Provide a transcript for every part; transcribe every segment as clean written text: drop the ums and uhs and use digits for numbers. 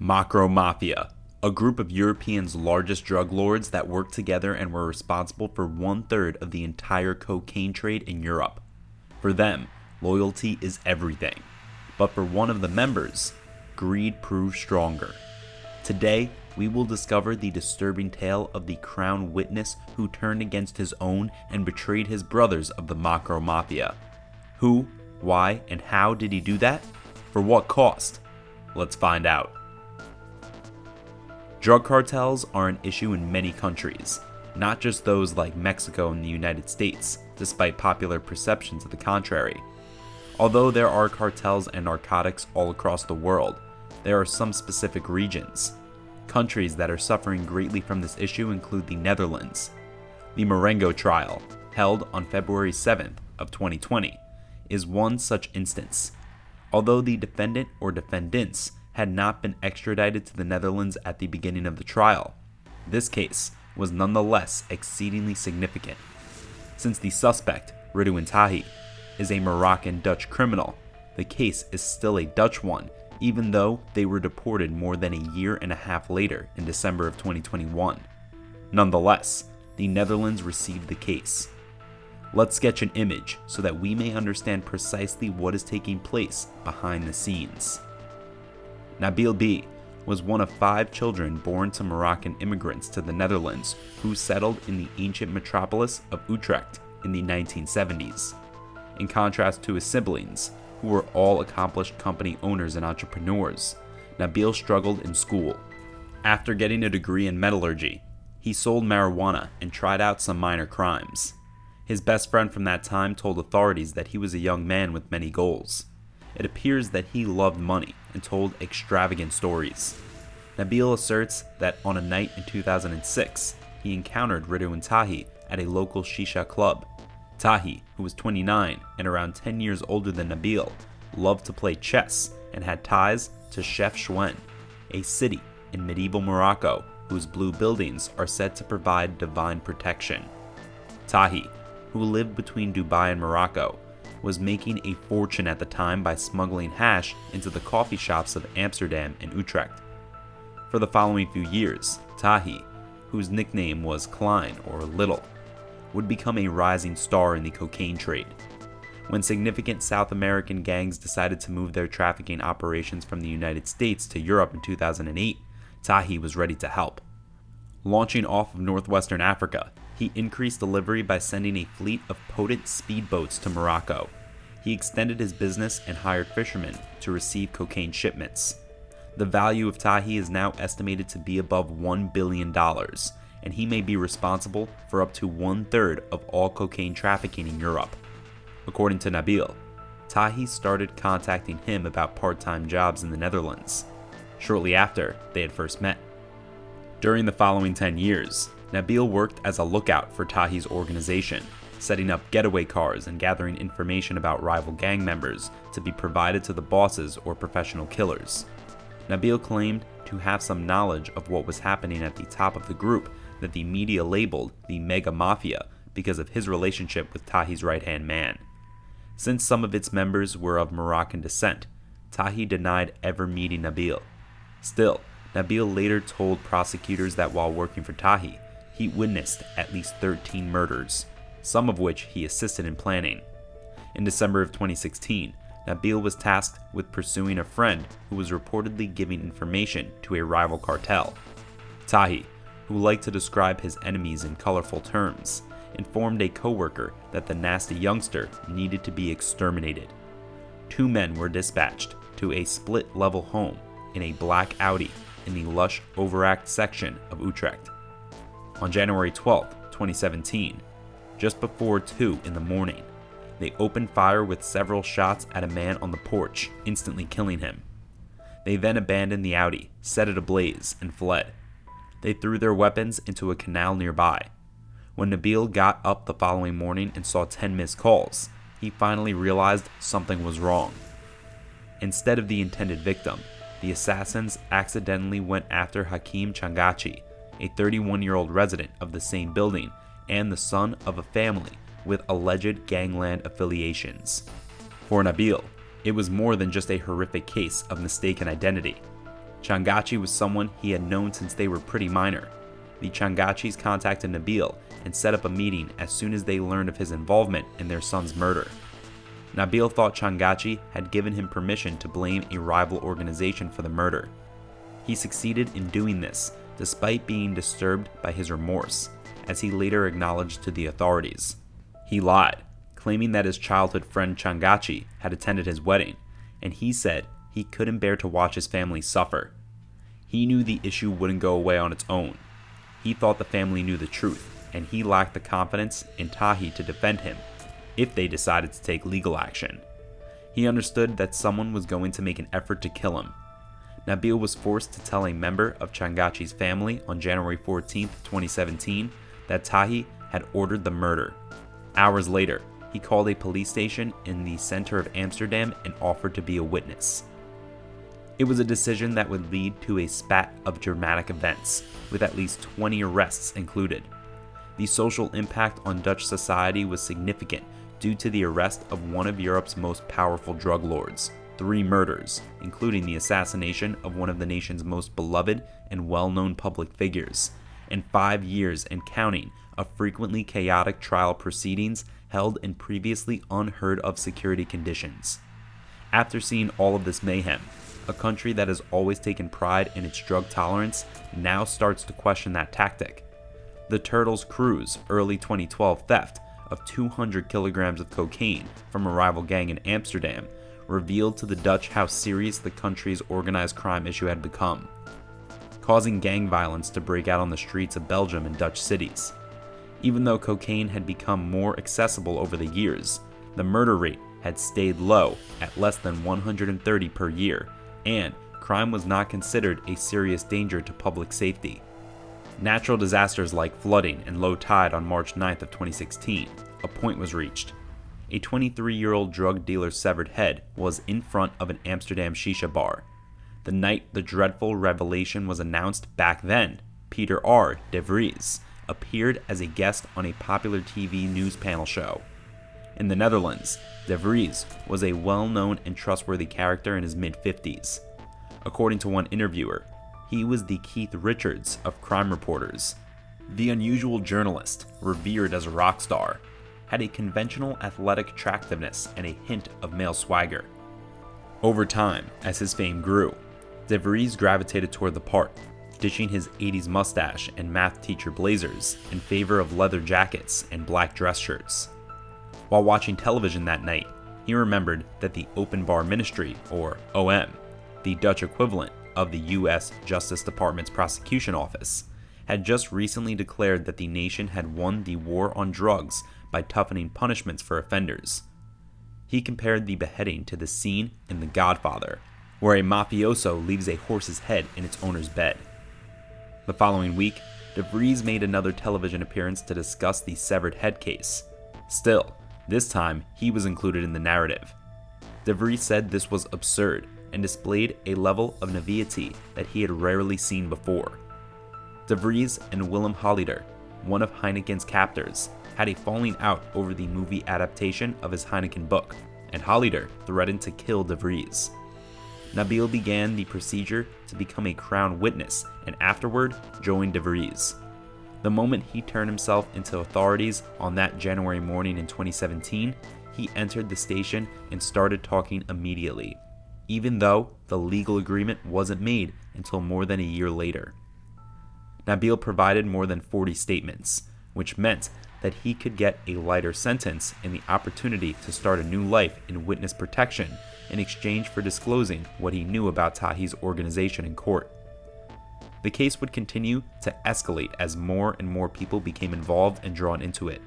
Mocro Maffia, a group of Europeans' largest drug lords that worked together and were responsible for 1/3 of the entire cocaine trade in Europe. For them, loyalty is everything. But for one of the members, greed proved stronger. Today, we will discover the disturbing tale of the crown witness who turned against his own and betrayed his brothers of the Mocro Maffia. Who, why, and how did he do that? For what cost? Let's find out. Drug cartels are an issue in many countries, not just those like Mexico and the United States, despite popular perceptions of the contrary. Although there are cartels and narcotics all across the world, there are some specific regions. Countries that are suffering greatly from this issue include the Netherlands. The Marengo trial, held on February 7th of 2020, is one such instance. Although the defendant or defendants had not been extradited to the Netherlands at the beginning of the trial, this case was nonetheless exceedingly significant. Since the suspect, Ridouan Tahi, is a Moroccan-Dutch criminal, the case is still a Dutch one, even though they were deported more than a year and a half later in December of 2021. Nonetheless, the Netherlands received the case. Let's sketch an image so that we may understand precisely what is taking place behind the scenes. Nabil B. was one of 5 children born to Moroccan immigrants to the Netherlands who settled in the ancient metropolis of Utrecht in the 1970s. In contrast to his siblings, who were all accomplished company owners and entrepreneurs, Nabil struggled in school. After getting a degree in metallurgy, he sold marijuana and tried out some minor crimes. His best friend from that time told authorities that he was a young man with many goals. It appears that he loved money and told extravagant stories. Nabil asserts that on a night in 2006, he encountered Ridouan Tahi at a local shisha club. Tahi, who was 29 and around 10 years older than Nabil, loved to play chess and had ties to Chefchaouen, a city in medieval Morocco whose blue buildings are said to provide divine protection. Tahi, who lived between Dubai and Morocco, was making a fortune at the time by smuggling hash into the coffee shops of Amsterdam and Utrecht. For the following few years, Tahi, whose nickname was Klein or Little, would become a rising star in the cocaine trade. When significant South American gangs decided to move their trafficking operations from the United States to Europe in 2008, Tahi was ready to help. Launching off of northwestern Africa, he increased delivery by sending a fleet of potent speedboats to Morocco. He extended his business and hired fishermen to receive cocaine shipments. The value of Tahi is now estimated to be above $1 billion, and he may be responsible for up to 1/3 of all cocaine trafficking in Europe. According to Nabil, Tahi started contacting him about part-time jobs in the Netherlands, shortly after they had first met. During the following 10 years, Nabil worked as a lookout for Tahi's organization, setting up getaway cars and gathering information about rival gang members to be provided to the bosses or professional killers. Nabil claimed to have some knowledge of what was happening at the top of the group that the media labeled the Mega Mafia because of his relationship with Tahi's right-hand man. Since some of its members were of Moroccan descent, Tahi denied ever meeting Nabil. Still, Nabil later told prosecutors that while working for Tahi, he witnessed at least 13 murders, some of which he assisted in planning. In December of 2016, Nabil was tasked with pursuing a friend who was reportedly giving information to a rival cartel. Tahi, who liked to describe his enemies in colorful terms, informed a coworker that the nasty youngster needed to be exterminated. 2 men were dispatched to a split-level home in a black Audi in the lush Overact section of Utrecht. On January 12, 2017, just before 2 in the morning, they opened fire with several shots at a man on the porch, instantly killing him. They then abandoned the Audi, set it ablaze, and fled. They threw their weapons into a canal nearby. When Nabil got up the following morning and saw 10 missed calls, he finally realized something was wrong. Instead of the intended victim, the assassins accidentally went after Hakim Changachi, a 31-year-old resident of the same building and the son of a family with alleged gangland affiliations. For Nabil, it was more than just a horrific case of mistaken identity. Changachi was someone he had known since they were pretty minor. The Changachis contacted Nabil and set up a meeting as soon as they learned of his involvement in their son's murder. Nabil thought Changachi had given him permission to blame a rival organization for the murder. He succeeded in doing this, despite being disturbed by his remorse, as he later acknowledged to the authorities. He lied, claiming that his childhood friend Changachi had attended his wedding, and he said he couldn't bear to watch his family suffer. He knew the issue wouldn't go away on its own. He thought the family knew the truth, and he lacked the confidence in Tahi to defend him if they decided to take legal action. He understood that someone was going to make an effort to kill him. Nabil was forced to tell a member of Changachi's family on January 14, 2017, that Tahi had ordered the murder. Hours later, he called a police station in the center of Amsterdam and offered to be a witness. It was a decision that would lead to a spat of dramatic events, with at least 20 arrests included. The social impact on Dutch society was significant due to the arrest of one of Europe's most powerful drug lords, 3 murders, including the assassination of one of the nation's most beloved and well-known public figures, and 5 years and counting of frequently chaotic trial proceedings held in previously unheard of security conditions. After seeing all of this mayhem, a country that has always taken pride in its drug tolerance now starts to question that tactic. The Turtles Crew's early 2012 theft of 200 kilograms of cocaine from a rival gang in Amsterdam revealed to the Dutch how serious the country's organized crime issue had become, causing gang violence to break out on the streets of Belgium and Dutch cities. Even though cocaine had become more accessible over the years, the murder rate had stayed low at less than 130 per year, and crime was not considered a serious danger to public safety. Natural disasters like flooding and low tide on March 9th of 2016, a point was reached. A 23-year-old drug dealer's severed head was in front of an Amsterdam shisha bar. The night the dreadful revelation was announced back then, Peter R. de Vries appeared as a guest on a popular TV news panel show. In the Netherlands, de Vries was a well-known and trustworthy character in his mid-50s. According to one interviewer, he was the Keith Richards of crime reporters. The unusual journalist, revered as a rock star, had a conventional athletic attractiveness and a hint of male swagger. Over time, as his fame grew, de Vries gravitated toward the part, ditching his 80s mustache and math teacher blazers in favor of leather jackets and black dress shirts. While watching television that night, he remembered that the Open Bar Ministry, or OM, the Dutch equivalent of the U.S. Justice Department's prosecution office, had just recently declared that the nation had won the war on drugs by toughening punishments for offenders. He compared the beheading to the scene in The Godfather, where a mafioso leaves a horse's head in its owner's bed. The following week, de Vries made another television appearance to discuss the severed head case. Still, this time he was included in the narrative. De Vries said this was absurd and displayed a level of naivety that he had rarely seen before. De Vries and Willem Holleder, one of Heineken's captors, had a falling out over the movie adaptation of his Heineken book, and Holleder threatened to kill de Vries. Nabil began the procedure to become a crown witness and afterward joined de Vries. The moment he turned himself into authorities on that January morning in 2017, he entered the station and started talking immediately, even though the legal agreement wasn't made until more than a year later. Nabil provided more than 40 statements, which meant that he could get a lighter sentence and the opportunity to start a new life in witness protection in exchange for disclosing what he knew about Tahi's organization in court. The case would continue to escalate as more and more people became involved and drawn into it.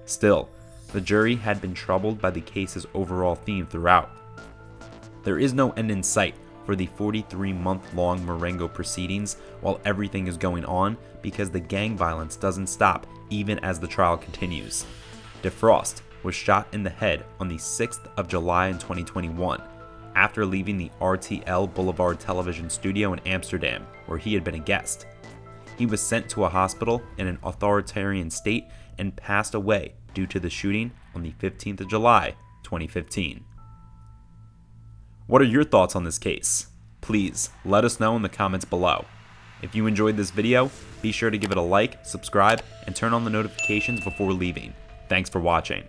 Still, the jury had been troubled by the case's overall theme throughout. There is no end in sight for the 43-month-long Marengo proceedings while everything is going on because the gang violence doesn't stop even as the trial continues. De Frost was shot in the head on the 6th of July in 2021 after leaving the RTL Boulevard television studio in Amsterdam, where he had been a guest. He was sent to a hospital in an authoritarian state and passed away due to the shooting on the 15th of July, 2015. What are your thoughts on this case? Please let us know in the comments below. If you enjoyed this video, be sure to give it a like, subscribe, and turn on the notifications before leaving. Thanks for watching.